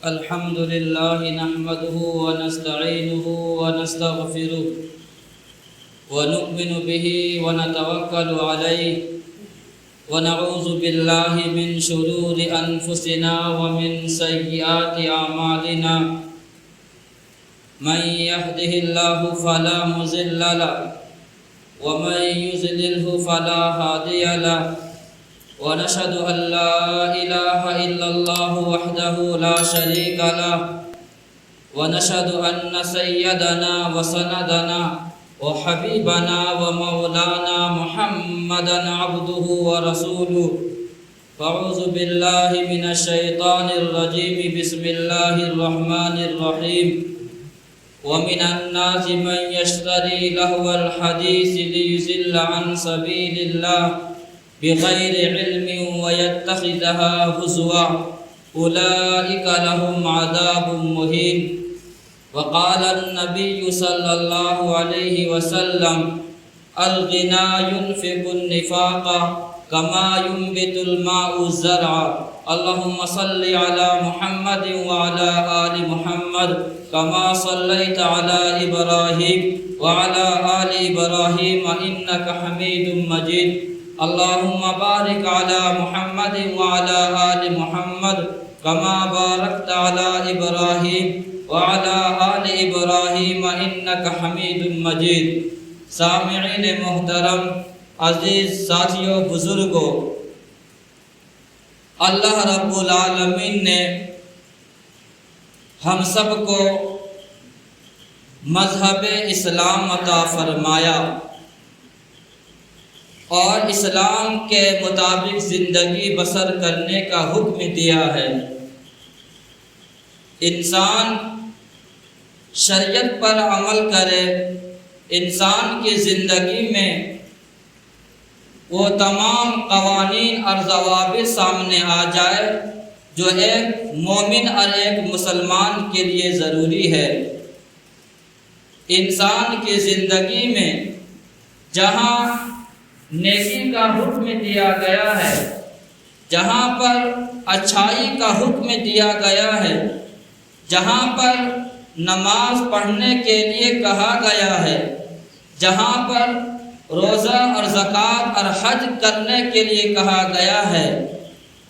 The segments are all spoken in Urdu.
الحمد لله نحمده ونستعينه ونستغفره ونؤمن به ونتوكل عليه ونعوذ بالله من شرور أنفسنا ومن سيئات أعمالنا من يهده الله فلا مضل له ومن يضلل فلا هادي له ونشهد أن لا إله إلا الله وحده لا شريك له ونشهد أن سيدنا وسندنا وحبيبنا ومولانا محمدا عبده ورسوله فأعوذ بالله من الشيطان الرجيم بسم الله الرحمن الرحيم ومن الناس من يشتري لهو الحديث ليضل عن سبيل الله بغير علم ويتخذها هزوا أولئك لهم عذاب مهين وقال النبي صلى الله عليه وسلم الغنى ينفق النفاق كما ينبت الماء الزرع اللهم صل على محمد وعلى آل محمد كما صليت على إبراهيم وعلى آل إبراهيم إنك حميد مجيد اللهم بارك على محمد وعلى آل محمد كما باركت على إبراهيم وعلى آل إبراهيم إنك حميد مجيد سامعین محترم، عزیز ساتھیوں، بزرگوں، اللہ رب العالمین نے ہم سب کو مذہب اسلام عطا فرمایا اور اسلام کے مطابق زندگی بسر کرنے کا حکم دیا ہے۔ انسان شریعت پر عمل کرے، انسان کی زندگی میں وہ تمام قوانین اور ضوابط سامنے آ جائے جو ایک مومن اور ایک مسلمان کے لیے ضروری ہے۔ انسان کی زندگی میں جہاں نیکی کا حکم دیا گیا ہے، جہاں پر اچھائی کا حکم دیا گیا ہے، جہاں پر نماز پڑھنے کے لیے کہا گیا ہے، جہاں پر روزہ اور زکوٰۃ اور حج کرنے کے لیے کہا گیا ہے،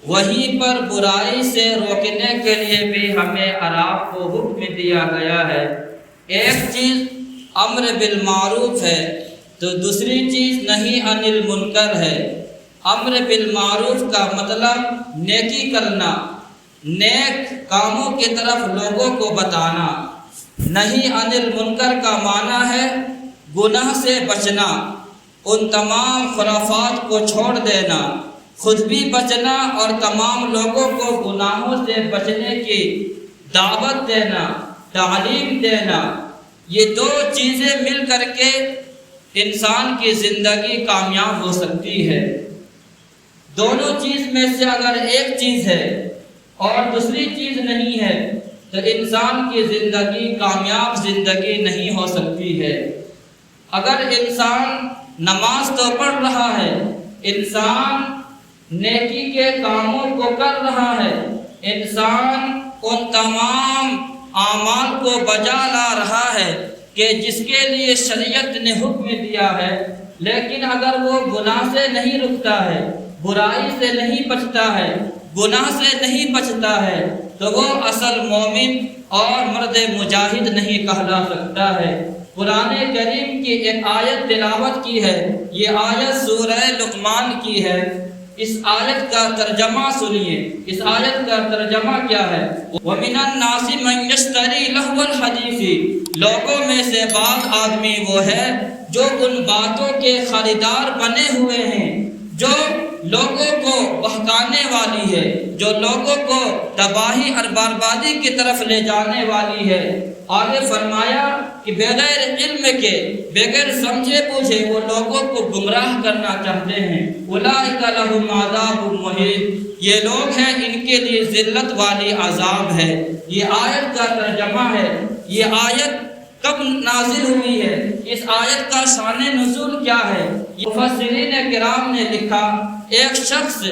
وہیں پر برائی سے روکنے کے لیے بھی ہمیں اور آپ کو حکم دیا گیا ہے۔ ایک چیز امر بالمعروف ہے تو دوسری چیز نہی عن المنکر ہے۔ امر بالمعروف کا مطلب نیکی کرنا، نیک کاموں کی طرف لوگوں کو بتانا۔ نہی عن المنکر کا معنی ہے گناہ سے بچنا، ان تمام خرافات کو چھوڑ دینا، خود بھی بچنا اور تمام لوگوں کو گناہوں سے بچنے کی دعوت دینا، تعلیم دینا۔ یہ دو چیزیں مل کر کے انسان کی زندگی کامیاب ہو سکتی ہے۔ دونوں چیز میں سے اگر ایک چیز ہے اور دوسری چیز نہیں ہے تو انسان کی زندگی کامیاب زندگی نہیں ہو سکتی ہے۔ اگر انسان نماز تو پڑھ رہا ہے، انسان نیکی کے کاموں کو کر رہا ہے، انسان ان تمام اعمال کو بجا لا رہا ہے کہ جس کے لیے شریعت نے حکم دیا ہے، لیکن اگر وہ گناہ سے نہیں رکتا ہے، برائی سے نہیں بچتا ہے، گناہ سے نہیں بچتا ہے تو وہ اصل مومن اور مرد مجاہد نہیں کہلا سکتا ہے۔ قرآن کریم کی ایک آیت تلاوت کی ہے، یہ آیت سورہ لقمان کی ہے۔ اس آیت کا ترجمہ سنیے۔ اس آیت کا ترجمہ کیا ہے؟ وَمِنَ النَّاسِ مَن يَشْتَرِي لَهْوَ الْحَدِيثِ، لوگوں میں سے بعض آدمی وہ ہے جو ان باتوں کے خریدار بنے ہوئے ہیں جو لوگوں کو بہکانے والی ہے، جو لوگوں کو تباہی اور بربادی کی طرف لے جانے والی ہے۔ آگے فرمایا کہ بغیر علم کے، بغیر سمجھے بوجھے وہ لوگوں کو گمراہ کرنا چاہتے ہیں۔ اولئک لہم عذاب مہین، یہ لوگ ہیں ان کے لیے ذلت والی عذاب ہے۔ یہ آیت کا ترجمہ ہے۔ یہ آیت کب نازل ہوئی ہے؟ اس آیت کا شان نزول کیا ہے؟ مفسرین کرام نے لکھا ایک شخص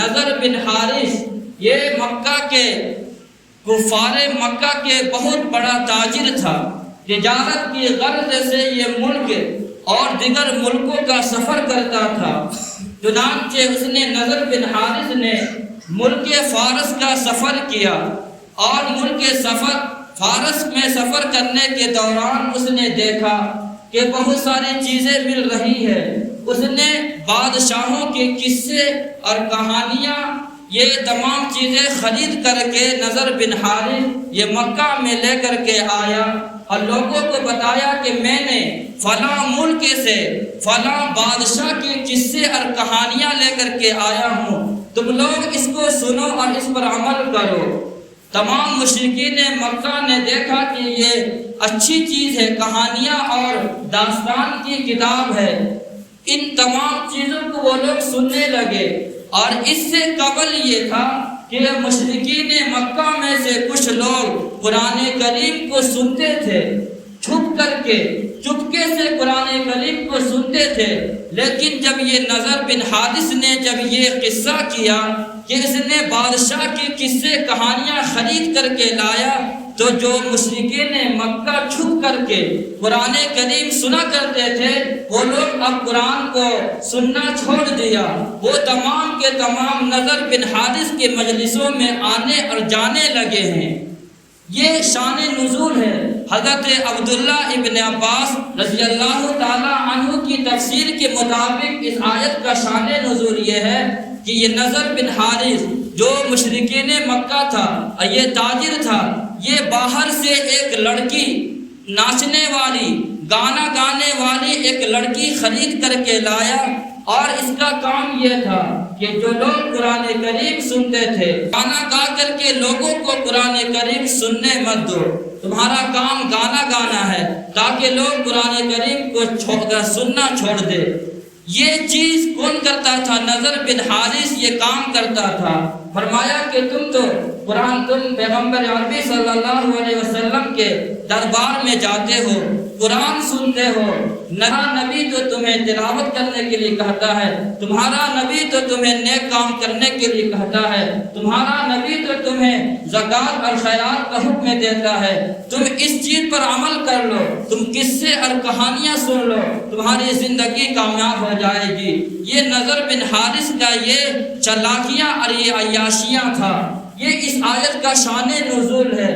نضر بن حارث یہ مکہ کے کفار مکہ کے بہت بڑا تاجر تھا، تجارت کی غرض سے یہ ملک اور دیگر ملکوں کا سفر کرتا تھا۔ چنانچہ اس نے نضر بن حارث نے ملک فارس کا سفر کیا، اور ملک فارس میں سفر کرنے کے دوران اس نے دیکھا کہ بہت ساری چیزیں مل رہی ہیں۔ اس نے بادشاہوں کے قصے اور کہانیاں یہ تمام چیزیں خرید کر کے نضر بن حارث یہ مکہ میں لے کر کے آیا اور لوگوں کو بتایا کہ میں نے فلاں ملک سے فلاں بادشاہ کے قصے اور کہانیاں لے کر کے آیا ہوں، تم لوگ اس کو سنو اور اس پر عمل کرو۔ تمام مشرکین مکہ نے دیکھا کہ یہ اچھی چیز ہے، کہانیاں اور داستان کی کتاب ہے۔ ان تمام چیزوں کو وہ لوگ سننے لگے، اور اس سے قبل یہ تھا کہ مشرکین مکہ میں سے کچھ لوگ قرآن کریم کو سنتے تھے، چھپ کر کے چپکے سے قرآن کریم کو سنتے تھے۔ لیکن جب یہ نضر بن حارث نے جب یہ قصہ کیا کہ اس نے بادشاہ کے قصے کہانیاں خرید کر کے لایا، تو جو مشرکین مکہ چھپ کر کے قرآن کریم سنا کرتے تھے وہ لوگ اب قرآن کو سننا چھوڑ دیا۔ وہ تمام کے تمام نضر بن حارث کے مجلسوں میں آنے اور جانے لگے ہیں۔ یہ شان نزول ہے۔ حضرت عبداللہ ابن عباس رضی اللہ تعالی عنہ کی تفسیر کے مطابق اس آیت کا شان نزول یہ ہے کہ یہ نضر بن حارث جو مشرکین مکہ تھا اور یہ تاجر تھا، یہ باہر سے ایک لڑکی ناچنے والی گانا گانے والی ایک لڑکی خرید کر کے لایا، اور اس کا کام یہ تھا کہ جو لوگ قرآن کریم سنتے تھے گانا گا کر کے لوگوں کو قرآن کریم سننے مت دو، تمہارا کام گانا گانا ہے تاکہ لوگ قرآن کریم کو سننا چھوڑ دے۔ یہ چیز کون کرتا تھا؟ نضر بن حارث یہ کام کرتا تھا۔ فرمایا کہ تم پیغمبر عربی صلی اللہ علیہ وسلم کے دربار میں جاتے ہو، قرآن سنتے ہو، نبی تو تمہیں تلاوت کرنے کے لیے کہتا ہے، تمہارا نبی تو تمہیں نیک کام کرنے کے لیے کہتا ہے، تمہارا نبی تو تمہیں زکوٰۃ اور خیرات کا حکم دیتا ہے، تم اس چیز پر عمل کر لو، تم قصے اور کہانیاں سن لو، تمہاری زندگی کامیاب ہو جائے گی۔ یہ نضر بن حارث کا یہ چالاکیاں اور یہ عیاشیاں تھا۔ یہ اس آیت کا شان نزول ہے۔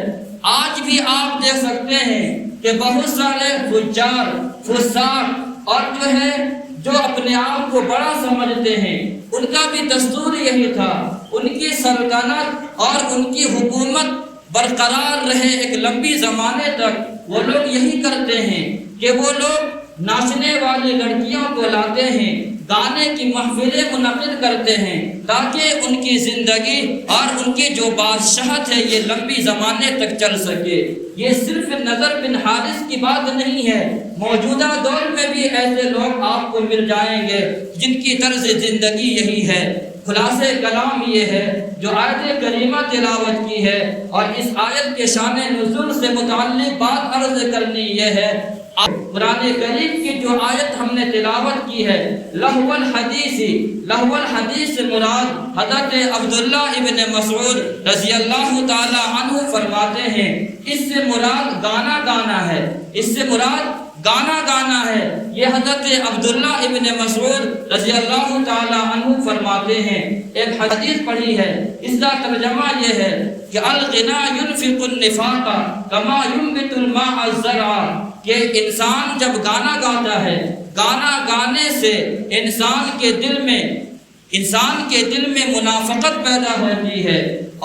آج بھی آپ دیکھ سکتے ہیں کہ بہت سارے فجار فساق اور جو اپنے آپ کو بڑا سمجھتے ہیں، ان کا بھی دستور یہی تھا، ان کی سلطنت اور ان کی حکومت برقرار رہے ایک لمبی زمانے تک۔ وہ لوگ یہی کرتے ہیں کہ وہ لوگ ناچنے والی لڑکیوں کو لاتے ہیں، گانے کی محفلیں منعقد کرتے ہیں تاکہ ان کی زندگی اور ان کی جو بادشاہت ہے یہ لمبی زمانے تک چل سکے۔ یہ صرف نضر بن حارث کی بات نہیں ہے، موجودہ دور میں بھی ایسے لوگ آپ کو مل جائیں گے جن کی طرز زندگی یہی ہے۔ خلاصہ کلام یہ ہے جو آیت کریمہ تلاوت کی ہے، اور اس آیت کے شان نزول سے متعلق بات عرض کرنی یہ ہے، قرآن کریم کی جو آیت ہم نے تلاوت کی ہے لہو الحدیث سے مراد حضرت عبداللہ ابن مسعود رضی اللہ تعالی عنہ فرماتے ہیں اس سے مراد گانا گانا ہے، اس سے مراد گانا گانا ہے۔ یہ حضرت عبداللہ ابن مسعود رضی اللہ تعالی عنہ فرماتے ہیں، ایک حدیث پڑھی ہے، اس کا ترجمہ یہ ہے کہ الغنا ينفق النفاق كما ينبت الماء الزرع، کہ انسان جب گانا گاتا ہے، گانا گانے سے انسان کے دل میں منافقت پیدا ہوتی ہے،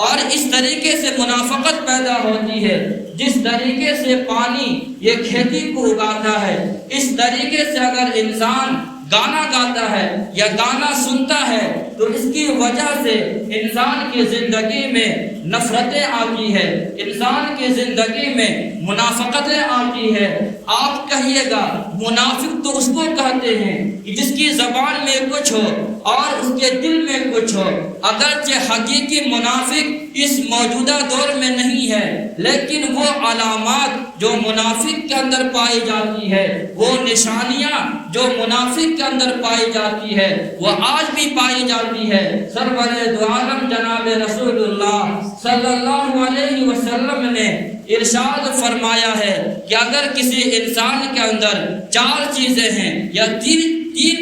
اور اس طریقے سے منافقت پیدا ہوتی ہے جس طریقے سے پانی یہ کھیتی کو اگاتا ہے، اس طریقے سے اگر انسان گانا گاتا ہے یا گانا سنتا ہے تو اس کی وجہ سے انسان کی زندگی میں نفرتیں آتی ہے، انسان کی زندگی میں منافقتیں آتی ہے۔ آپ کہیے گا منافق تو اس کو کہتے ہیں کہ جس کی زبان میں کچھ ہو اور اس کے دل میں کچھ ہو۔ اگرچہ حقیقی منافق اس موجودہ دور میں نہیں ہے، لیکن وہ علامات جو منافق کے اندر پائی جاتی ہے، وہ نشانیاں جو منافق کے اندر پائی جاتی ہے، وہ آج بھی پائی جاتی ہے۔ سرور دو عالم جناب رسول اللہ صلی اللہ علیہ وسلم نے ارشاد فرمایا ہے کہ اگر کسی انسان کے اندر 4 چیزیں ہیں یا تین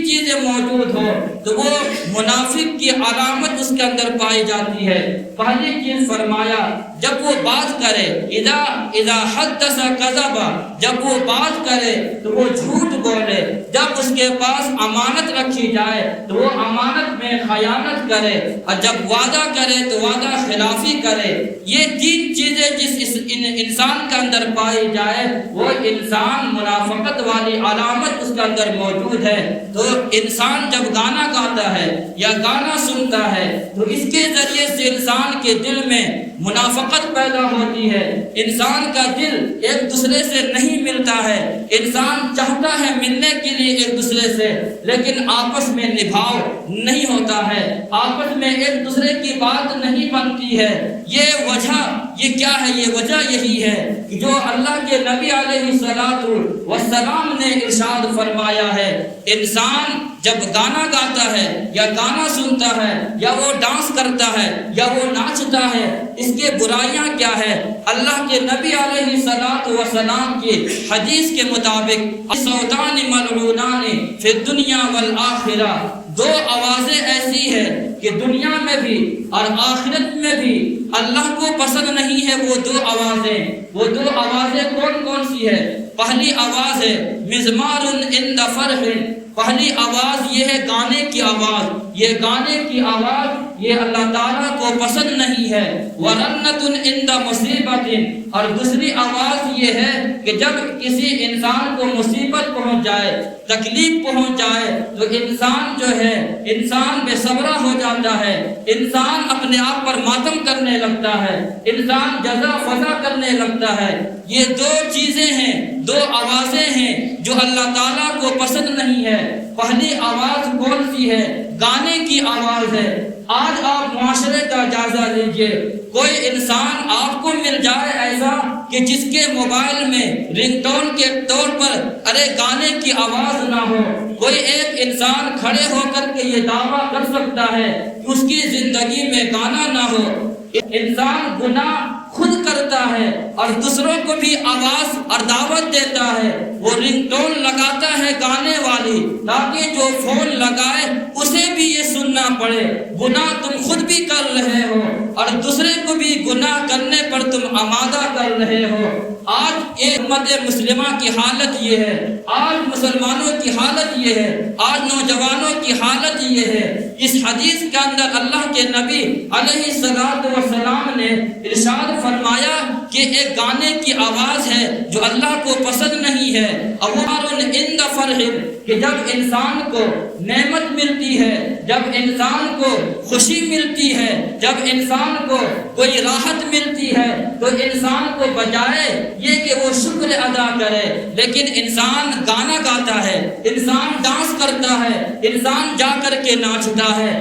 چیزیں موجود ہو تو وہ منافق کی علامت اس کے اندر پائی جاتی ہے۔ پہلی چیز فرمایا جب وہ بات کرے اذا حدث کذب، جب وہ بات کرے تو وہ جھوٹ بولے، جب اس کے پاس امانت رکھی جائے تو وہ امانت میں خیانت کرے، اور جب وعدہ کرے تو وعدہ خلافی کرے۔ یہ 3 چیزیں جس انسان کے اندر پائی جائے وہ انسان منافقت والی علامت اس کے اندر موجود ہے۔ تو انسان جب گانا گاتا ہے یا گانا سنتا ہے تو اس کے ذریعے سے انسان کے دل میں منافقت پیدا ہوتی ہے۔ انسان کا دل ایک دوسرے سے نہیں ملتا ہے، انسان چاہتا ہے ملنے کے لیے ایک دوسرے سے، لیکن آپس میں نبھاؤ نہیں ہوتا ہے، آپس میں ایک دوسرے کی بات نہیں بنتی ہے۔ یہ وجہ یہ کیا ہے؟ یہ وجہ یہی ہے کہ جو اللہ کے نبی علیہ السلام نے ارشاد فرمایا ہے، انسان جب گانا گاتا ہے یا گانا سنتا ہے یا وہ ڈانس کرتا ہے یا وہ ناچتا ہے، اس کے برائیاں کیا ہے؟ اللہ کے نبی علیہ السلام کی حدیث کے مطابق صوتان ملعونان فی الدنیا والآخرہ، 2 آوازیں ایسی ہیں کہ دنیا میں بھی اور آخرت میں بھی اللہ کو پسند نہیں ہے۔ وہ 2 آوازیں کون سی ہے؟ پہلی آواز ہے مزمار عند فرح، پہلی آواز یہ ہے گانے کی آواز، یہ گانے کی آواز یہ اللہ تعالیٰ کو پسند نہیں ہے۔ ورنۃ عند مصیبت، اور دوسری آواز یہ ہے کہ جب کسی انسان کو مصیبت پہنچ جائے، تکلیف پہنچ جائے تو انسان جو ہے انسان بے صبرہ ہو جاتا ہے، انسان اپنے آپ پر ماتم کرنے لگتا ہے، انسان جزا فضا کرنے لگتا ہے۔ یہ 2 چیزیں ہیں، 2 آوازیں ہیں جو اللہ تعالیٰ کو پسند نہیں ہے۔ پہلی آواز کون سی ہے؟ گانے کی آواز ہے۔ آج آپ معاشرے کا جائزہ لیجئے، کوئی انسان آپ کو مل جائے ایسا کہ جس کے موبائل میں رنگ ٹون کے طور پر گانے کی آواز نہ ہو۔ کوئی ایک انسان کھڑے ہو کر کے یہ دعویٰ کر سکتا ہے کہ اس کی زندگی میں گانا نہ ہو۔ انسان گناہ خود کرتا ہے اور دوسروں کو بھی آواز اور دعوت دیتا ہے، وہ رنگ ٹون لگاتا ہے گانے والی تاکہ جو فون لگائے اسے بھی یہ سننا پڑے۔ گناہ تم خود بھی کر رہے ہو اور دوسرے کو بھی گناہ کرنے پر تم آمادہ کر رہے ہو۔ آج ایک امت مسلمہ کی حالت یہ ہے، آج مسلمانوں کی حالت یہ ہے، آج نوجوانوں کی حالت یہ ہے۔ اس حدیث کے اندر اللہ کے نبی علیہ السلام نے ارشاد فرمایا کہ ایک گانے کی آواز ہے جو اللہ کو پسند نہیں ہے۔ اوار عند فرح، کہ جب انسان کو نعمت ملتی ہے، جب انسان کو خوشی ملتی ہے، جب انسان کو کوئی راحت ملتی ہے تو انسان کو بجائے یہ کہ وہ شکر ادا کرے، لیکن انسان گانا گاتا ہے، انسان ڈانس کرتا ہے، انسان جا کر کے ناچتا ہے۔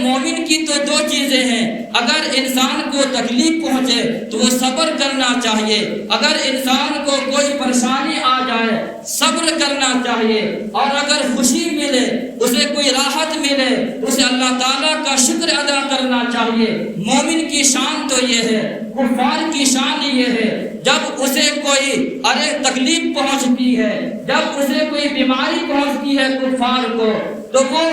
مومن کی تو 2 چیزیں ہیں، اگر انسان کو تکلیف پہنچے تو وہ صبر کرنا چاہیے، اگر انسان کو کوئی پریشانی آ جائے صبر کرنا چاہیے، اور اگر خوشی ملے، اسے کوئی راحت ملے، اسے اللہ تعالیٰ کا شکر ادا کرنا چاہیے۔ مومن کی شان تو یہ ہے، کفار کی شان یہ ہے جب اسے کوئی تکلیف پہنچتی ہے، جب اسے کوئی بیماری پہنچتی ہے کفار کو، تو وہ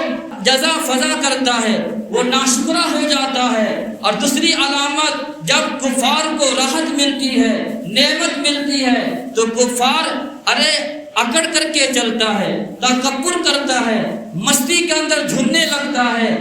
جزا فضا کرتا ہے، وہ ناشکرہ ہو جاتا ہے۔ اور دوسری علامت، جب کفار کو راحت ملتی ہے، نعمت ملتی ہے تو کفار اکڑ کر کے چلتا ہے، تکبر کرتا ہے، مستی کے اندر جھومنے لگتا ہے۔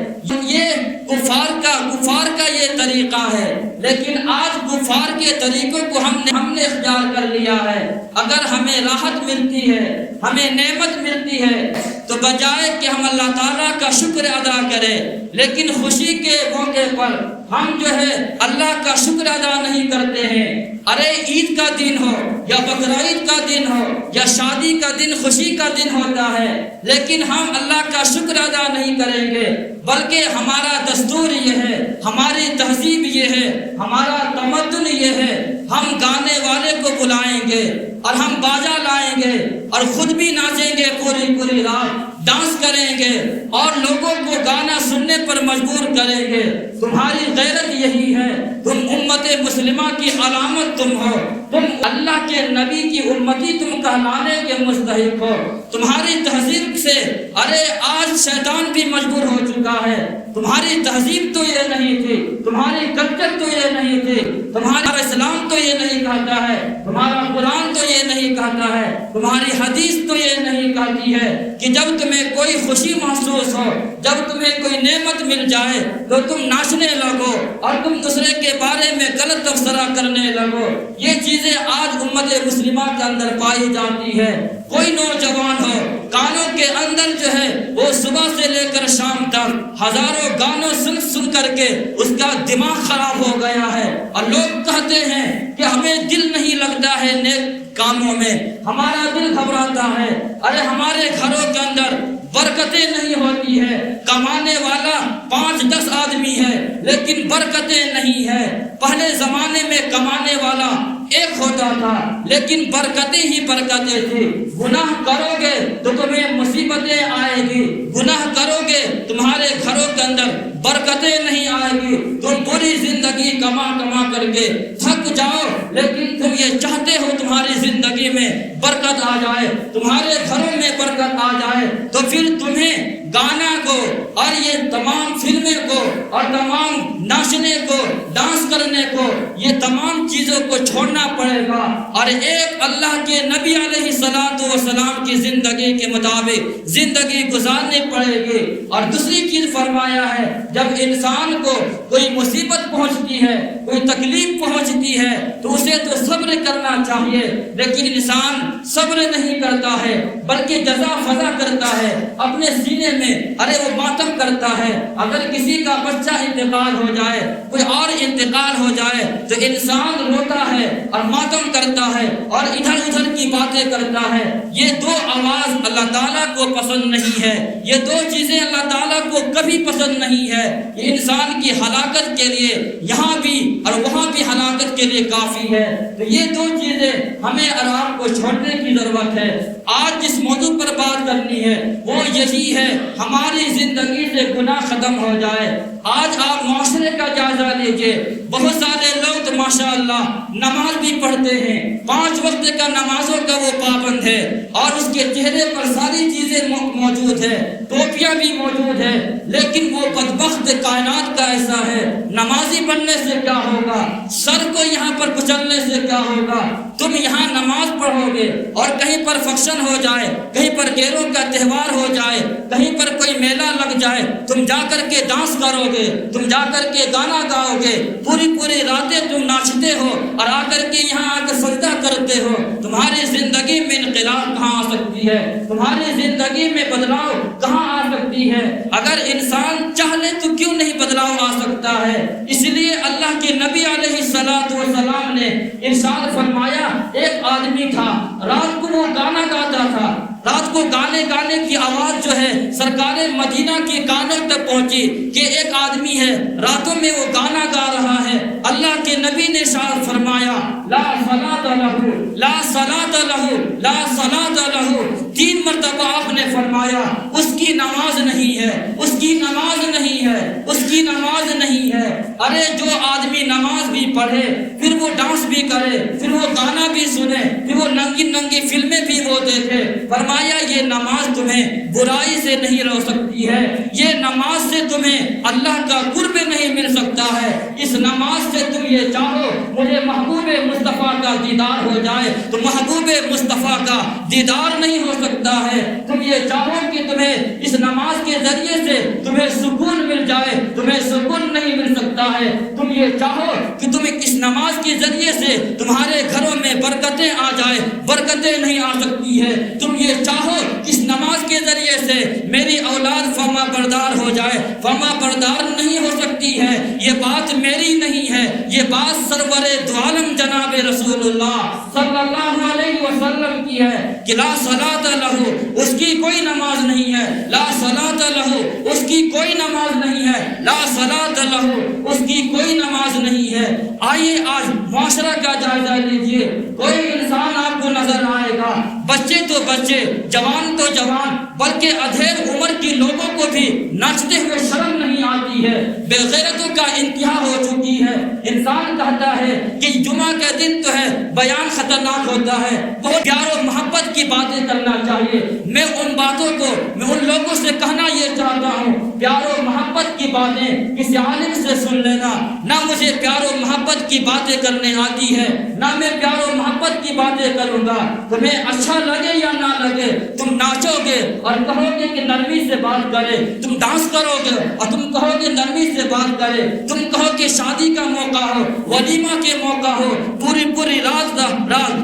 یہ کفار کا یہ طریقہ ہے، لیکن آج کفار کے طریقوں کو ہم نے اختیار کر لیا ہے۔ اگر ہمیں راحت ملتی ہے، ہمیں نعمت ملتی ہے، تو بجائے کہ ہم اللہ تعالیٰ کا شکر ادا کریں، لیکن خوشی کے موقع پر ہم جو ہے اللہ کا شکر ادا نہیں کرتے ہیں۔ ارے عید کا دن ہو یا بقرعید کا دن ہو یا شادی کا دن، خوشی کا دن ہوتا ہے، لیکن ہم اللہ کا شکر ادا نہیں کریں گے، بلکہ ہمارا دستور یہ ہے، ہماری تہذیب یہ ہے، ہمارا تمدن یہ ہے، ہم گانے والے کو بلائیں گے اور ہم باجا لائیں گے اور خود بھی ناچیں گے، پوری رات ڈانس کریں گے اور لوگوں کو گانا سننے پر مجبور کریں گے۔ تمہاری غیرت یہی ہے، تم امت مسلمہ کی علامت تم ہو، تم اللہ کے نبی کی امتی تم کہلانے کے مستحق ہو۔ تمہاری تہذیب سے ارے آج شیطان بھی مجبور ہو چکا ہے۔ تمہاری تہذیب تو یہ نہیں تھی، تمہاری کلچر تو یہ نہیں تھی، تمہارا اسلام تو یہ نہیں کہتا ہے، تمہارا قرآن تو یہ نہیں کہتا ہے، تمہاری حدیث تو یہ نہیں کہتی ہے کہ جب تمہیں کوئی خوشی محسوس ہو، جب تمہیں کوئی نعمت مل جائے تو تم ناچنے لگو اور تم دوسرے کے بارے میں غلط تبصرہ کرنے لگو۔ یہ چیزیں آج امت مسلمہ کے اندر پائی جاتی ہے۔ کوئی نوجوان ہو، کانوں کے اندر جو ہے وہ صبح سے لے کر شام تک ہزاروں گانوں سن کر کے اس کا دماغ خراب ہو گیا ہے، اور لوگ کہتے ہیں کہ ہمیں دل نہیں لگتا ہے نیک کاموں میں، ہمارا دل گھبراتا ہے۔ ارے ہمارے گھروں کے اندر برکتیں نہیں ہوتی ہے، کمانے والا 5-10 آدمی ہے لیکن برکتیں نہیں ہے۔ پہلے زمانے میں کمانے والا ایک ہوتا تھا لیکن برکتیں ہی برکتیں تھی۔ گناہ کرو گے تو تمہیں مصیبتیں آئے گی، گناہ کرو گے تمہارے گھروں کے اندر برکتیں نہیں آئے گی، تم پوری زندگی کما کر کے تھک جاؤ، لیکن تم یہ چاہتے ہو تمہاری زندگی میں برکت آ جائے، تمہارے گھروں میں برکت آ جائے، تو پھر تمہیں گانا کو اور یہ تمام فلمیں کو اور تمام ناچنے کو، ڈانس کرنے کو، یہ تمام چیزوں کو چھوڑنا پڑے گا اور ایک اللہ کے نبی علیہ السلام کی زندگی کے مطابق زندگی گزارنی پڑے گی۔ اور دوسری چیز فرمایا ہے، جب انسان کو کوئی مصیبت پہنچتی ہے، کوئی تکلیف پہنچتی ہے تو اسے تو صبر کرنا چاہیے، لیکن انسان صبر نہیں کرتا ہے بلکہ جزا فضا کرتا ہے، اپنے سینے میں ارے وہ ماتم کرتا ہے۔ اگر کسی کا بچہ انتقال ہو جائے، کوئی اور انتقال ہو جائے تو انسان روتا ہے اور ماتم کرتا ہے اور ادھر ادھر کی باتیں کرتا ہے۔ یہ دو آواز اللہ تعالیٰ کو پسند نہیں ہے، یہ دو چیزیں اللہ تعالیٰ کو کبھی پسند نہیں ہے۔ یہ انسان کی ہلاکت کے لیے یہاں بھی اور وہاں بھی ہلاکت کے لیے کافی ہے۔ تو یہ دو چیزیں ہمیں اور آپ کو چھوڑنے کی ضرورت ہے۔ آج جس موضوع پر بات کرنی ہے وہ یہی ہے، ہماری زندگی سے گناہ ختم ہو جائے۔ آج آپ معاشرے کا جائزہ لیجئے، بہت سارے لوگ تو ماشاءاللہ نماز بھی پڑھتے ہیں، 5 وقت کا نمازوں کا وہ پابند ہے اور اس کے چہرے پر ساری چیزیں موجود ہے، ٹوپیاں بھی موجود ہے، لیکن وہ بدبخت کائنات کا ایسا ہے، نمازی بننے سے کیا ہوگا، سر کو یہاں پر کچلنے سے کیا ہوگا۔ تم یہاں نماز پڑھو گے اور کہیں پر فنکشن ہو جائے، کہیں پر گیروں کا تہوار ہو جائے، کہیں پر کوئی میلہ لگ جائے، تم جا کر کے ڈانس کرو گے، تم جا کر کے گانا گاؤ گے، پوری راتیں تم ناچتے ہو اور آ کر کے یہاں آ کر سجدہ کرتے ہو۔ تمہاری زندگی میں انقلاب کہاں آ سکتی ہے، تمہاری زندگی میں بدلاؤ کہاں آ سکتی ہے؟ اگر انسان چاہ لے تو کیوں نہیں بدلاؤ آ سکتا ہے؟ اس لیے اللہ کے نبی علیہ السلام نے ارشاد فرمایا، ایک آدمی تھا، رات کو وہ گانا گاتا تھا، رات کو گانے کی آواز جو ہے سرکار مدینہ کے کانوں تک پہنچی کہ ایک آدمی ہے راتوں میں وہ گانا گا رہا ہے۔ اللہ کے نبی نے ارشاد فرمایا، لا صلاۃ لہ، لا صلاۃ لہ، لا صلاۃ لہ، 3 مرتبہ آپ نے فرمایا اس کی نماز نہیں ہے۔ ہے، اس کی نماز نہیں ہے، اس کی نماز نہیں ہے۔ ارے جو آدمی نماز بھی پڑھے، پھر وہ ڈانس بھی کرے، پھر وہ گانا بھی سنے، پھر وہ ننگی ننگی فلمیں بھی وہ دیکھے، فرمایا یہ نماز تمہیں برائی سے نہیں روک سکتی ہے، یہ نماز سے تمہیں اللہ کا قرب نہیں مل سکتا ہے۔ اس نماز سے تم یہ چاہو مجھے محبوب مصطفیٰ کا دیدار ہو جائے، تو محبوب مصطفیٰ کا دیدار نہیں ہو سکتا ہے۔ تم یہ چاہو کہ تمہیں اس نماز کے ذریعے سے تمہیں سکون مل جائے، تمہیں سکون نہیں مل سکتا ہے۔ تم یہ چاہو کہ تم اس نماز کے ذریعے سے تمہارے گھروں میں برکتیں آ جائے، برکتیں نہیں آ سکتی ہے۔ تم یہ چاہو کہ اس نماز کے ذریعے سے میری اولاد فرما بردار ہو جائے، فرما بردار نہیں ہو سکتی ہے۔ یہ بات میری نہیں ہے، یہ بات سرور دو عالم جناب رسول اللہ صلی اللہ علیہ وسلم کی ہے کہ لا صلاۃ لہ، اس کی کوئی نماز نہیں ہے، لا صلاۃ لہ، اس کی کوئی نماز نہیں ہے، لا صلاۃ لہ، اس کی کوئی نماز نہیں ہے۔ آئیے آج معاشرہ کا جائزہ لیجئے، کوئی انسان آپ کو نظر آئے گا، بچے تو بچے، جوان تو جوان، بلکہ ادھیر عمر کی لوگوں کو بھی ناچتے ہوئے شرم نہیں آتی ہے، بے غیرتوں کا انتہا ہو چکی ہے۔ انسان کہتا ہے کہ جمعہ کا دن تو ہے، بیان خطرناک ہوتا ہے، بہت پیار و محبت کی باتیں کرنا چاہیے۔ میں ان باتوں کو، میں ان لوگوں سے کہنا یہ چاہتا ہوں، پیار و محبت کی باتیں کسی عالم سے سن لینا۔ نہ مجھے پیار و محبت کی باتیں کرنے آتی ہے، نہ میں پیار و محبت کی باتیں کروں گا۔ تمہیں اچھا لگے یا نہ لگے، تم ناچو گے اور کہو گے کہ نرمی سے بات کرے، تم ڈانس کرو گے اور تم کہو گے نرمی سے بات کرے، تم کہو کہ شادی کا موقع ہو، ولیمہ کے موقع ہو، پوری پوری رات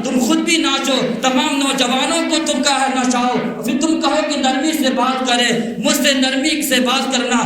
تم خود بھی ناچو، تمام نوجوانوں کو تم کہا نچاؤ، پھر تم کہو کہ نرمی سے بات کرے۔ مجھ سے نرمی سے بات کرنا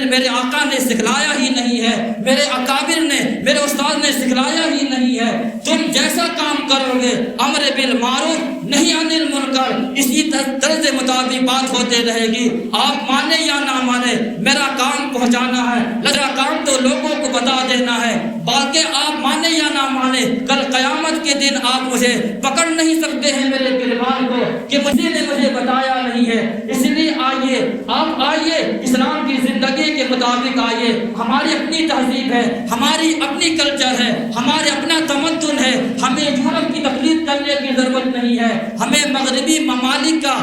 میرے آقا نے سکھلایا ہی نہیں ہے، میرے اکابر نے، میرے استاد نے سکھلایا ہی نہیں ہے۔ تم جیسا کام کرو گے، امر بالمعروف نہیں عن المنکر، اسی طرز مطابق بات ہوتے رہے گی۔ آپ مانے یا نہ مانے، میرا کام پہنچانا ہے، میرا کام تو لوگوں کو بتا دینا ہے، باقی آپ مانے یا نہ مانے، کل قیامت کے دن آپ مجھے پکڑ نہیں سکتے ہیں میرے گریبان کو کہ مجھے بتایا نہیں ہے۔ اس لیے آئیے، آپ آئیے، اسلام کی زندگی کے مطابق آئیے۔ ہماری اپنی تہذیب ہے، ہماری اپنی کلچر ہے، ہمارے اپنا تمدن ہے، ہمیں یورپ کی تقلید کرنے کی ضرورت نہیں ہے، ہمیں مغربی ممالک کا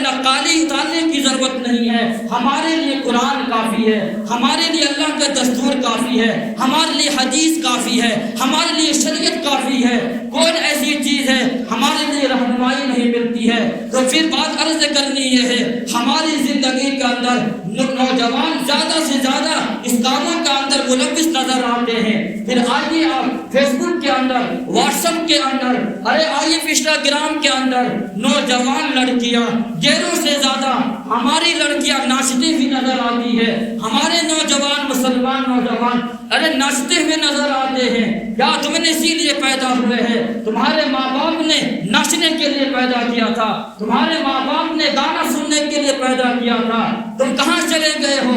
نقالی اتارنے کی ضرورت نہیں ہے۔ ہمارے لیے قرآن کافی ہے، ہمارے لیے اللہ کا دستور کافی ہے، ہمارے لیے حدیث کافی ہے، ہمارے لیے شریعت کافی ہے۔ کوئی ایسی چیز ہے ہمارے لیے رہنمائی نہیں ملتی ہے۔ تو پھر بات عرض کرنی یہ ہے، ہماری زندگی کے اندر نوجوان زیادہ سے زیادہ اس کاموں کے اندر ملوث نظر آتے ہیں۔ پھر آئیے آپ فیس بک کے اندر، واٹس ایپ کے اندر، آئیے انسٹاگرام کے اندر، نوجوان لڑکیاں غیروں سے زیادہ ہماری لڑکیاں ناچتی ہوئی نظر آتی ہے۔ ہمارے نوجوان، مسلمان نوجوان ناچتے ہوئے نظر آتے ہیں۔ کیا تم نے اسی لیے پیدا ہوئے ہیں؟ تمہارے ماں باپ نے ناچنے کے لیے پیدا کیا تھا، تمہارے ماں باپ نے گانا سننے کے لیے پیدا کیا تھا، تم کہاں چلے گئے ہو؟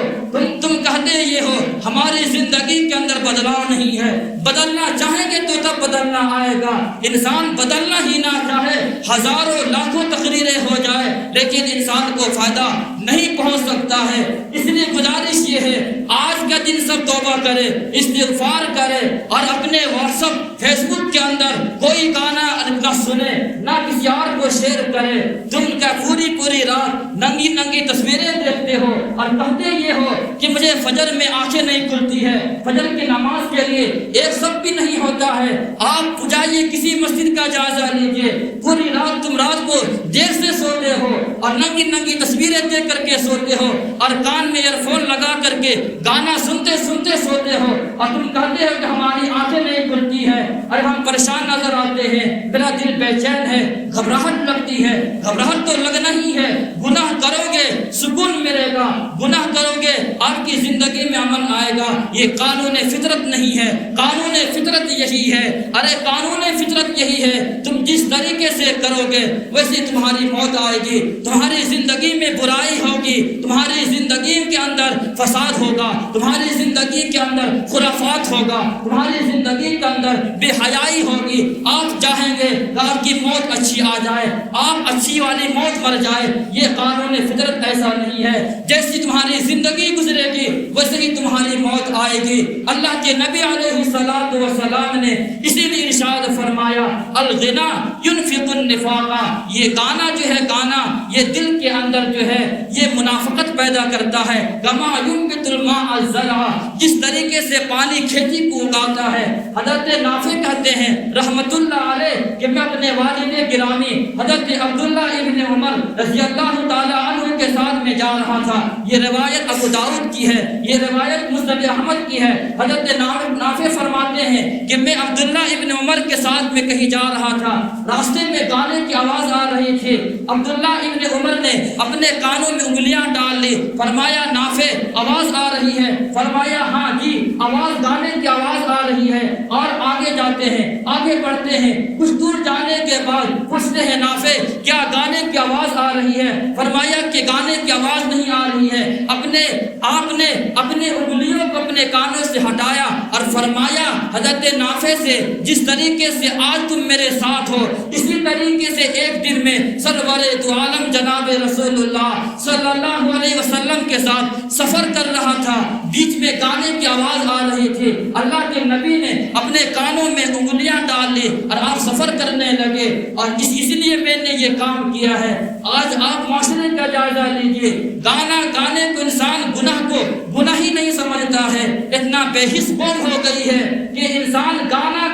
تم کہتے یہ ہو ہماری زندگی کے اندر بدلاؤ نہیں ہے۔ بدلنا چاہیں گے تو تب بدلنا آئے گا۔ انسان بدلنا ہی نہ چاہے، ہزاروں لاکھوں تقریریں ہو جائے، لیکن انسان کو فائدہ نہیں پہنچ سکتا ہے۔ اس لیے گزارش یہ ہے، آج کا دن سب توبہ کرے، استغفار کرے اور اپنے واٹس ایپ، فیس بک کے اندر کوئی گانا نہ سنے، نہ کسی اور کو شیئر کرے۔ تم کا پوری رات ننگی ننگی تصویریں دیکھتے ہو اور کہتے یہ ہو کہ مجھے فجر میں آنکھیں نہیں کھلتی ہے، فجر کی نماز کے لیے ایک سب بھی نہیں ہوتا ہے۔ آپ جائیے کسی مسجد کا جائزہ لیجئے، پوری رات تم رات کو دیر سے سوتے ہو اور ننگی ننگی تصویریں دیکھ کر کے سوتے ہو اور کان میں ایئر فون لگا کر کے گانا سنتے سنتے سوتے ہو اور تم کہتے ہو کہ ہماری آنکھیں نہیں کھلتی ہے اور ہم پریشان نظر آتے ہیں، میرا دل بے چین ہے، گھبراہٹ لگتی ہے۔ گھبراہٹ تو لگنا ہی ہے، گناہ کرو گے سکون ملے گا، گناہ کرو گے آپ کی زندگی میں امن آئے گا۔ یہ قانون فطرت نہیں ہے، قانون فطرت یہی ہے، قانون فطرت یہی ہے۔ تم جس طریقے سے کرو گے ویسے تمہاری موت آئے گی، تمہاری زندگی میں برائی ہوگی، تمہاری زندگی کے اندر فساد ہوگا، تمہاری زندگی کے اندر خرافات ہوگا، تمہاری زندگی کے اندر بے حیائی ہوگی۔ آپ چاہیں گے آپ کی موت اچھی آ جائے، آپ اچھی والی موت مر جائے، یہ قانون فطرت ایسا نہیں ہے۔ جیسی تمہاری زندگی گزرے گی ویسے ہی تمہاری موت آئے گی۔ اللہ کے نبی علیہ السلام نے اسی لیے ارشاد فرمایا الغنا ينفق النفاق، یہ گانا جو ہے، گانا یہ دل کے اندر جو ہے یہ منافقت پیدا کرتا ہے۔ کما ينبت الماء الزرع، جس طریقے سے پانی کھیتی کو اگاتا ہے۔ حضرت نافع کہتے ہیں رحمت اللہ علیہ کہ میں اپنے والد گرامی حضرت عبداللہ ابن عمر رضی اللہ تعالی عنہ کے ساتھ میں جا رہا تھا۔ یہ روایت ابو داؤد کی ہے، یہ روایت مسند احمد کی ہے۔ حضرت نافع فرماتے ہیں کہ میں عبداللہ ابن عمر کے ساتھ میں کہیں جا رہا تھا، راستے میں گانے کی آواز آ رہی تھی۔ عبداللہ ابن عمر نے اپنے کانوں میں انگلیاں ڈال لی، فرمایا نافع آواز آ رہی ہے؟ فرمایا ہاں جی آواز، گانے کی آواز آ رہی ہے۔ اور آگے جاتے ہیں، آگے بڑھتے ہیں، کچھ دور جانے کے بعد پوچھتے ہیں نافع کیا گانے کی آواز آ رہی ہے؟ فرمایا کہ گانے کی آواز نہیں آ رہی ہے۔ آپ نے اپنے انگلیوں کو اپنے کانوں سے ہٹایا اور فرمایا حضرت نافع سے جس طریقے سے آج تم میرے ساتھ ہو اسی طریقے سے ایک دن میں سرور دو عالم جناب رسول اللہ صلی اللہ علیہ وسلم کے ساتھ سفر کر رہا تھا، بیچ میں گانے کی آواز آ رہی تھی، اللہ کے نبی نے اپنے کانوں میں انگلیاں ڈال لی اور آپ سفر کرنے لگے، اور اس لیے میں نے یہ کام کیا ہے۔ آج آپ معاشرے کا جائزہ لیجئے، گانے کو انسان گناہ کو گناہ ہی نہیں سمجھتا ہے، اتنا بے حس قوم ہو گئی ہے کہ انسان گانا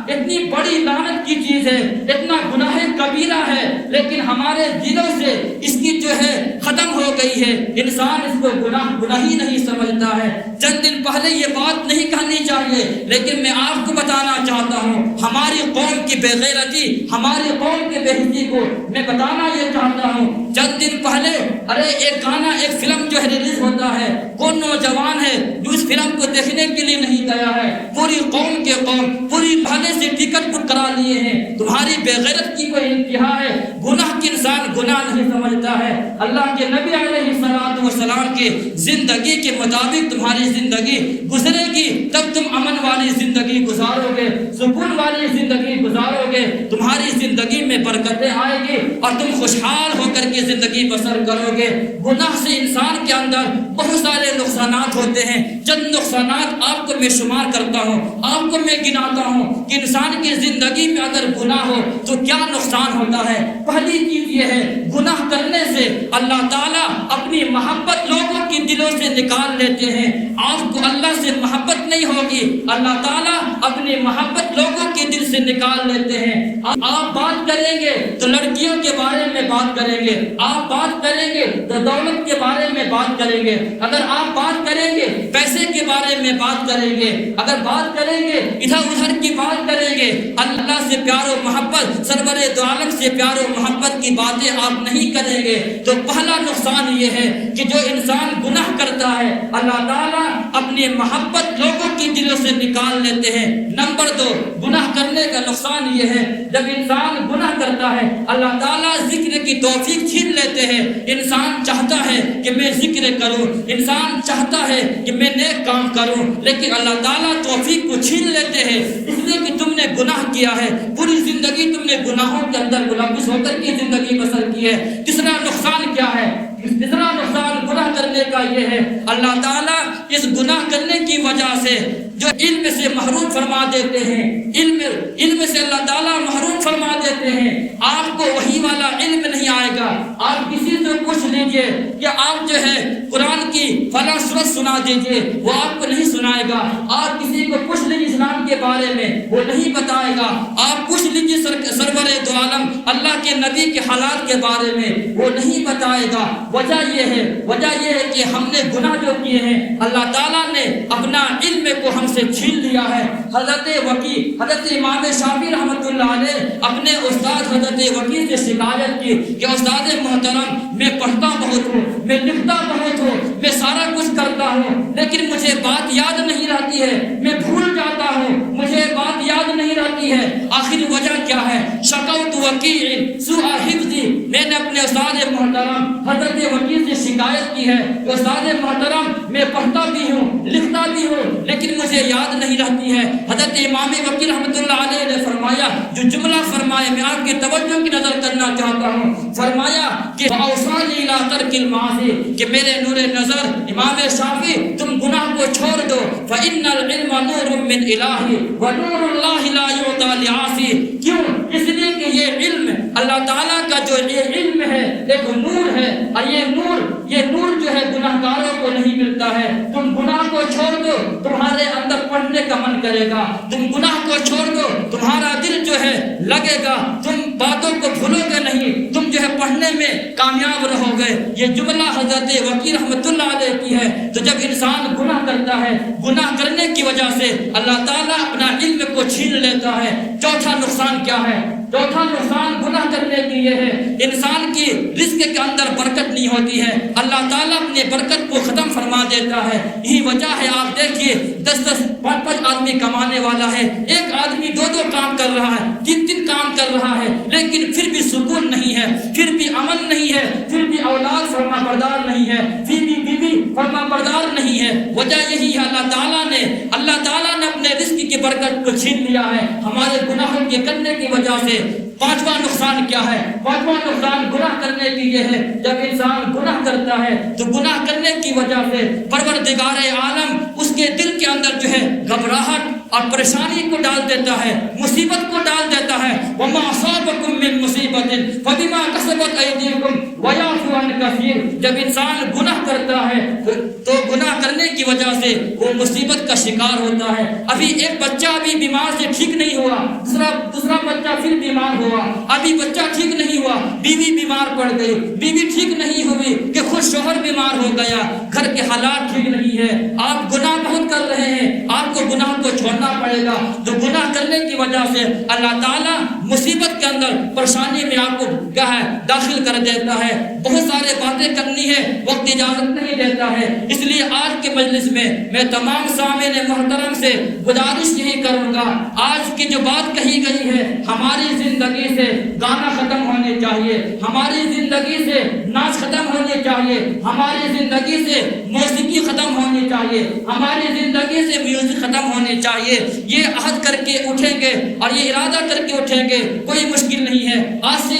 اتنی بڑی لعنت کی چیز ہے، اتنا گناہ کبیرہ ہے، لیکن ہمارے دلوں سے اس کی جو ہے ختم ہو گئی ہے، انسان اس کو گناہ ہی نہیں سمجھتا ہے۔ چند دن پہلے یہ بات نہیں کہنی چاہیے لیکن میں آپ کو بتانا چاہتا ہوں، ہماری قوم کی بے غیرتی، ہماری قوم کی بے حسی کو میں بتانا یہ چاہتا ہوں۔ چند دن پہلے ایک گانا، ایک فلم جو ہے ریلیز ہوتا ہے، کون نوجوان ہے جو اس فلم کو دیکھنے کے لیے نہیں گیا ہے؟ پوری قوم کے قوم پوری بھانے سے ٹکٹ بک کرا لیے ہیں۔ تمہاری بے غیرت کی کوئی انتہا ہے، گناہ کی انسان گناہ نہیں سمجھتا ہے۔ اللہ کے نبی علیہ السلام کی زندگی کے مطابق تمہاری زندگی گزرے گی، تب تم امن والی زندگی گزارو گے، سکون والی زندگی گزارو گے، تمہاری زندگی میں برکتیں آئے گی اور تم خوشحال ہو کر کے زندگی بسر کرو گے۔ گناہ سے انسان کے اندر بہت سارے نقصانات ہوتے ہیں، چند نقصانات آپ کو میں شمار کرتا ہوں، آپ کو میں گناتا ہوں کہ انسان کی زندگی میں اگر گناہ ہو تو کیا نقصان ہوتا ہے۔ پہلی چیز یہ ہے گناہ کرنے سے اللہ تعالیٰ اپنی محبت لوگوں کے دلوں سے نکال لیتے ہیں۔ آپ کو اللہ سے محبت نہیں ہوگی، اللہ تعالیٰ اپنی محبت لوگوں کے دل سے نکال لیتے ہیں۔ آپ بات کریں گے تو لڑکیوں کے بارے میں بات کریں گے، آپ بات کریں گے تو دولت کے بارے میں بات کریں گے، اگر آپ بات کریں گے پیسے کے بارے میں بات کریں گے، اگر بات کریں گے ادھر ادھر کی بات کریں گے، اللہ سے پیار و محبت، سرور دو عالم سے پیار و محبت کی باتیں آپ نہیں کریں گے تو پہلا نقصان یہ ہے کہ جو انسان گناہ کرتا ہے اللہ تعالیٰ اپنی محبت لوگوں کی دلوں سے نکال لیتے ہیں۔ نمبر 2، گناہ کرنے کا نقصان یہ ہے جب انسان گناہ کرتا ہے اللہ تعالیٰ ذکر کی توفیق چھین لیتے ہیں۔ انسان چاہتا ہے کہ میں ذکر کروں، انسان چاہتا ہے کہ میں نیک کام کروں، لیکن اللہ تعالیٰ توفیق کو چھین لیتے ہیں اس لیے کہ تم نے گناہ کیا ہے، پوری زندگی تم نے گناہوں کے اندر ملوث ہو کر کے زندگی بسر کی ہے۔ تیسرا نقصان کیا ہے؟ تیسرا نقصان گناہ کرنے کا یہ ہے اللہ تعالیٰ اس گناہ کرنے کی وجہ سے جو علم سے محروم فرما دیتے ہیں، علم سے اللہ تعالیٰ محروم فرما دیتے ہیں۔ آپ کو وہی والا علم نہیں آئے گا، آپ کسی سے پوچھ لیجئے کہ آپ جو ہے قرآن کی فلاں سورت سنا دیجئے، وہ آپ کو نہیں سنائے گا۔ آپ کسی کو پوچھ لیجئے اسلام کے بارے میں، وہ نہیں بتائے گا۔ آپ پوچھ لیجئے سرور دو عالم اللہ کے نبی کے حالات کے بارے میں، وہ نہیں بتائے گا۔ وجہ یہ ہے کہ ہم نے گناہ جو کیے ہیں اللہ تعالیٰ نے اپنا علم کو ہم سے چھین لیا ہے۔ حضرت امام شافعی رحمۃ اللہ علیہ اپنے استاد حضرت وکیع سے شکایت کی کہ استاد محترم میں پڑھتا بہت ہوں، میں لکھتا بہت ہوں، میں سارا کچھ کرتا ہوں، لیکن مجھے بات یاد نہیں رہتی ہے، میں بھول جاتا ہوں، مجھے بات یاد نہیں رہتی ہے۔ آخر وجہ کیا ہے؟ شکوت وکیع سوء حفظی، میں نے اپنے استاد محترم حضرت وکیع سے شکایت کی ہے کہ استاد محترم میں پڑھتا بھی ہوں، لکھتا بھی ہوں، لیکن مجھے یاد نہیں رہتی ہے۔ حضرت امام وکیع رحمۃ اللہ علیہ نے فرمایا فرمایا جو جملہ فرمایا میں آپ کی توجہ کی نظر کرنا چاہتا ہوں، فرمایا کہ اوصانی الی ترک المعاصی، کہ میرے نور نظر امام شافعی تم گناہ کو چھوڑ دو، فإن العلم نور من الہ ونور اللہ لا یعطی لعاصی، کیوں؟ اس لیے کہ یہ علم اللہ تعالیٰ کا جو یہ علم ہے ایک نور ہے، اور یہ نور جو ہے گناہ گاروں کو نہیں ملتا ہے۔ تم گناہ کو چھوڑ دو تمہارے اندر پڑھنے کا من کرے گا، تم گناہ کو چھوڑ دو تمہارا دل جو ہے لگے گا، تم باتوں کو بھولو گے نہیں، تم جو ہے پڑھنے میں کامیاب رہو گے۔ یہ جملہ حضرت وکیع رحمۃ اللہ علیہ کی ہے۔ تو جب انسان گناہ کرتا ہے، گناہ کرنے کی وجہ سے اللہ تعالیٰ اپنا علم کو چھین لیتا ہے۔ چوتھا نقصان کیا ہے؟ چوتھا نقصان گناہ کرنے کی یہ ہے، انسان کی رزق کے اندر برکت نہیں ہوتی ہے، اللہ تعالیٰ اپنے برکت کو ختم فرما دیتا ہے۔ یہی وجہ ہے، آپ دیکھیے 10 5 آدمی کمانے والا ہے، ایک آدمی 2 کام کر رہا ہے، 3 کام کر رہا ہے، لیکن پھر بھی سکون نہیں ہے، پھر بھی امن نہیں ہے، پھر بھی اولاد فرما بردار نہیں ہے، پھر بھی بیوی فرما بردار نہیں ہے۔ وجہ یہی ہے، اللہ تعالیٰ نے اپنے رزق کی برکت کو چھین لیا ہے ہمارے گناہوں کے کرنے کی وجہ سے۔ پانچواں نقصان کیا ہے؟ پانچواں نقصان گناہ کرنے کی یہ ہے، جب انسان گناہ کرتا ہے تو گناہ کرنے کی وجہ سے پروردگار عالم اس کے دل کے اندر جو ہے گھبراہٹ اور پریشانی کو ڈال دیتا ہے، مصیبت کو ڈال دیتا ہے۔ وَمَا أَصَابَكُم مِّن مُّصِيبَةٍ فَبِمَا كَسَبَتْ أَيْدِيكُمْ وَيَعْفُو عَن كَثِيرٍ، جب انسان گناہ کرتا ہے تو گناہ کرنے کی وجہ سے وہ مصیبت کا شکار ہوتا ہے۔ ابھی ایک بچہ ابھی بیمار سے ٹھیک نہیں ہوا، دوسرا بچہ پھر بیمار ہوا، ابھی بچہ ٹھیک نہیں ہوا، بیوی بیمار پڑ گئی، بیوی ٹھیک نہیں ہوئی کہ خود شوہر بیمار ہو گیا، گھر کے حالات ٹھیک نہیں ہے، آپ گناہ بہت کر رہے ہیں، آپ کو گناہ کو چھوڑنا پڑے گا۔ تو گناہ کرنے کی وجہ سے اللہ تعالیٰ مصیبت کے اندر پریشانی میں آپ کو کیا ہے داخل کر دیتا ہے، بہت سارے باتیں کرنی ہے، وقت اجازت نہیں دیتا ہے۔ اس لیے آج کے مجلس میں تمام سامعین محترم سے گزارش یہی کروں گا، آج کی جو بات کہی گئی ہے، ہماری زندگی سے گانا ختم ہونے چاہیے، ہماری زندگی سے ناچ ختم ہونے چاہیے، ہماری زندگی سے موسیقی ختم ہونی چاہیے، ہماری زندگی سے میوزک ختم ہونے چاہیے۔ یہ عہد کر کے اٹھیں گے اور یہ ارادہ کر کے اٹھیں گے، کوئی مشکل نہیں ہے۔ آج سے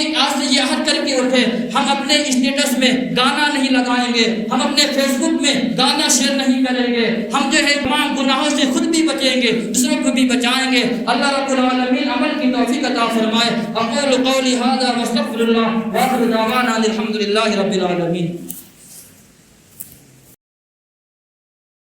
یہ عہد کر کے اٹھے، ہم اپنے اسٹیٹس میں گانا نہیں لگائیں گے، ہم اپنے فیس بک میں گانا شیئر نہیں کریں گے، ہم جو ہے تمام گناہوں سے خود بھی بچیں گے، دوسروں کو بھی بچائیں گے۔ اللہ رب العالمین عمل کی توفیق عطا فرمائے۔ اقول قولی ھذا واستغفر اللہ وآخر دعوانا الحمد للہ رب العالمین۔